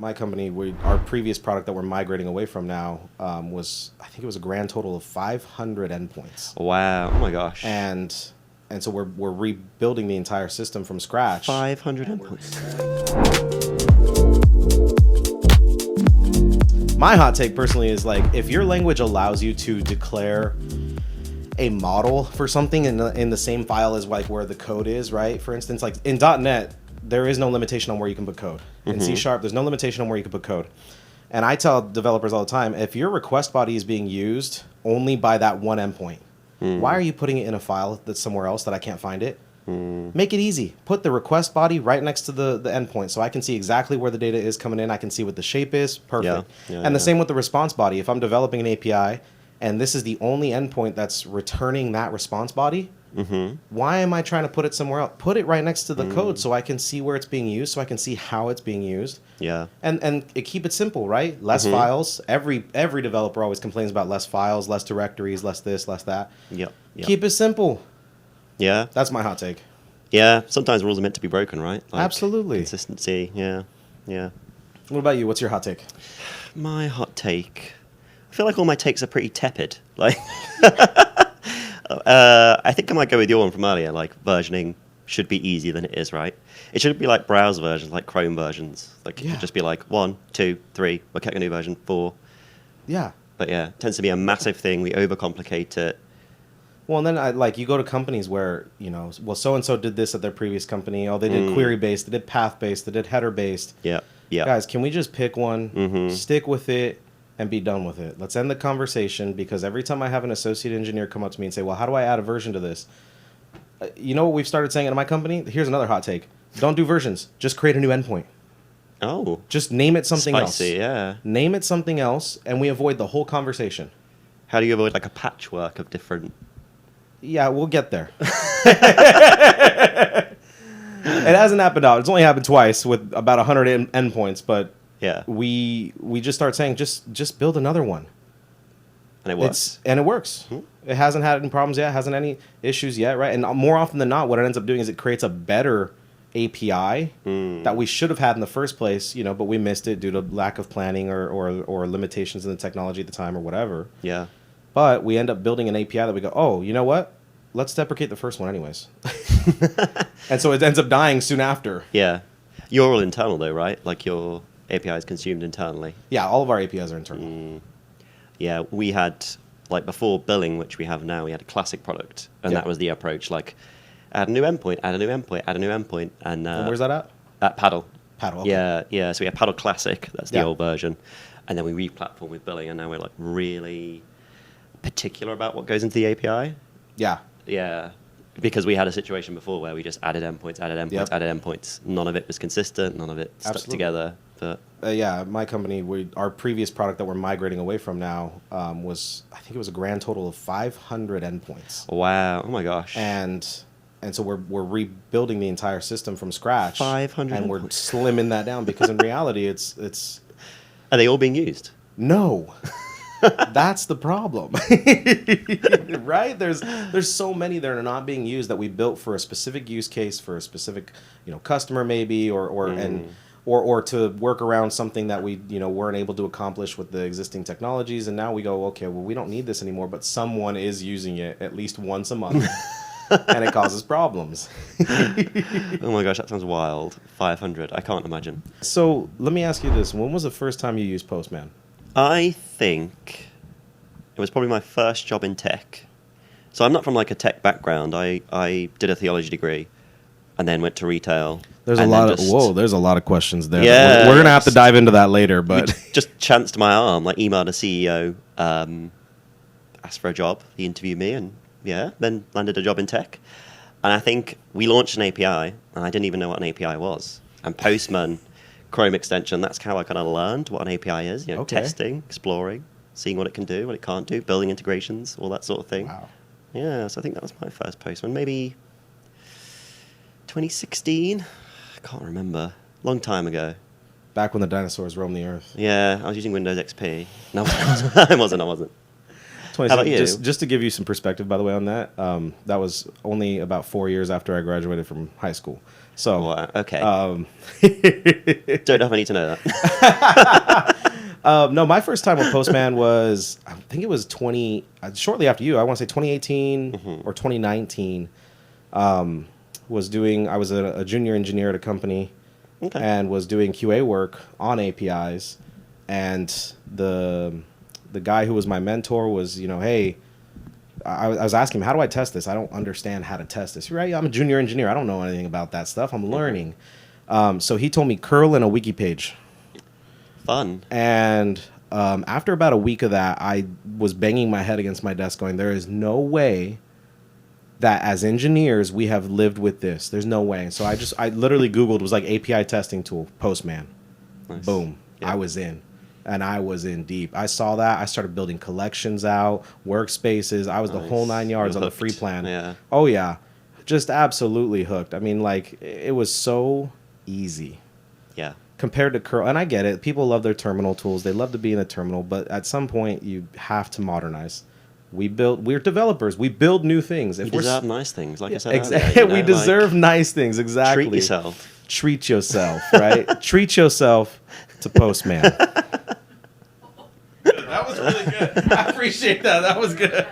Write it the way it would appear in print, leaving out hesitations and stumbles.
my company, our previous product that we're migrating away from now was, I think it was a grand total of 500 endpoints. Wow! Oh my gosh! And so we're rebuilding the entire system from scratch. 500 endpoints. My hot take personally is like, if your language allows you to declare a model for something in the same file as like where the code is, right? For instance, like in .NET, there is no limitation on where you can put code. In C#, there's no limitation on where you can put code. And I tell developers all the time, if your request body is being used only by that one endpoint, why are you putting it in a file that's somewhere else that I can't find it? Make it easy. Put the request body right next to the endpoint so I can see exactly where the data is coming in. I can see what the shape is. Perfect. And the same with the response body. If I'm developing an API and this is the only endpoint that's returning that response body, why am I trying to put it somewhere else? Put it right next to the code so I can see where it's being used, so I can see how it's being used. Yeah. And keep it simple, right? Less files. Every developer always complains about less files, less directories, less this, less that. Yep. Keep it simple. Yeah. That's my hot take. Yeah. Sometimes rules are meant to be broken, right? Like Absolutely. Consistency. Yeah. Yeah. What about you? What's your hot take? My hot take. I feel like all my takes are pretty tepid. Like, I think I might go with your one from earlier. Like, versioning should be easier than it is, right? It shouldn't be like browser versions, like Chrome versions. Like, it should just be like 1, 2, 3. We're getting a new version 4. Yeah. But yeah, it tends to be a massive thing. We overcomplicate it. Well, and then you go to companies where, well, so-and-so did this at their previous company. Oh, they did query-based, they did path-based, they did header-based. Yeah, yeah. Guys, can we just pick one, stick with it, and be done with it? Let's end the conversation, because every time I have an associate engineer come up to me and say, well, how do I add a version to this? You know what we've started saying at my company? Here's another hot take. Don't do versions. Just create a new endpoint. Oh. Just name it something else. Spicy, yeah. Name it something else, and we avoid the whole conversation. How do you avoid like a patchwork of different... Yeah, we'll get there. It hasn't happened out. It's only happened twice with about 100 endpoints, but yeah, we just start saying just build another one. And it works. It works. It hasn't had any problems yet, hasn't any issues yet, right? And more often than not, what it ends up doing is it creates a better API that we should have had in the first place, but we missed it due to lack of planning or limitations in the technology at the time or whatever. Yeah. But we end up building an API that we go, oh, you know what? Let's deprecate the first one anyways. And so it ends up dying soon after. Yeah. You're all internal though, right? Like your API is consumed internally. Yeah, all of our APIs are internal. Yeah, we had, like before billing, which we have now, we had a classic product. And that was the approach, like add a new endpoint, add a new endpoint, add a new endpoint. And where's that at? At Paddle. Paddle, okay. Yeah. So we had Paddle Classic, that's the old version. And then we re-platformed with billing, and now we're like really particular about what goes into the API. Yeah. Yeah. Because we had a situation before where we just added endpoints. None of it was consistent. None of it stuck together. But yeah, my company, our previous product that we're migrating away from now was, I think it was a grand total of 500 endpoints. Wow. Oh my gosh. And so we're rebuilding the entire system from scratch. 500 and endpoints. We're slimming that down because in reality it's Are they all being used? No. That's the problem. Right? There's so many that are not being used that we built for a specific use case, for a specific, customer maybe, or to work around something that we, weren't able to accomplish with the existing technologies. And now we go, okay, well, we don't need this anymore, but someone is using it at least once a month. And it causes problems. Oh my gosh, that sounds wild. 500. I can't imagine. So let me ask you this. When was the first time you used Postman? I think it was probably my first job in tech. So I'm not from like a tech background. I did a theology degree and then went to retail. There's a lot of questions there. Yeah, we're going to have to dive into that later, but just chanced my arm, like emailed a CEO, asked for a job. He interviewed me and then landed a job in tech. And I think we launched an API and I didn't even know what an API was. And Postman, Chrome extension, that's how I kind of learned what an API is. Testing, exploring, seeing what it can do, what it can't do, building integrations, all that sort of thing. Wow. Yeah, so I think that was my first Postman. Maybe 2016? I can't remember. Long time ago. Back when the dinosaurs roamed the earth. Yeah, I was using Windows XP. No, I wasn't. How about you? Just to give you some perspective, by the way, on that, that was only about 4 years after I graduated from high school. So, Wow, okay. Don't know if I need to know that. no, my first time with Postman was, I think it was shortly after you. I want to say 2018 or 2019. I was a junior engineer at a company, and was doing QA work on APIs, and the guy who was my mentor was, hey, I was asking him, how do I test this? I don't understand how to test this. Right? I'm a junior engineer. I don't know anything about that stuff. I'm learning. So he told me curl in a wiki page. Fun. And after about a week of that, I was banging my head against my desk going, there is no way that as engineers we have lived with this. There's no way. So I literally Googled, it was like API testing tool, Postman. Nice. Boom. Yeah. I was in. And I was in deep. I saw that. I started building collections out, workspaces. I was the whole 9 yards on the free plan. Yeah. Oh, yeah. Just absolutely hooked. I mean, like, it was so easy. Yeah. Compared to curl. And I get it. People love their terminal tools. They love to be in a terminal. But at some point, you have to modernize. We're developers. We build new things. You deserve nice things, like I said exactly. earlier. We deserve nice things, exactly. Treat yourself. Treat yourself, right? Treat yourself to Postman. That was really good. I appreciate that. That was good.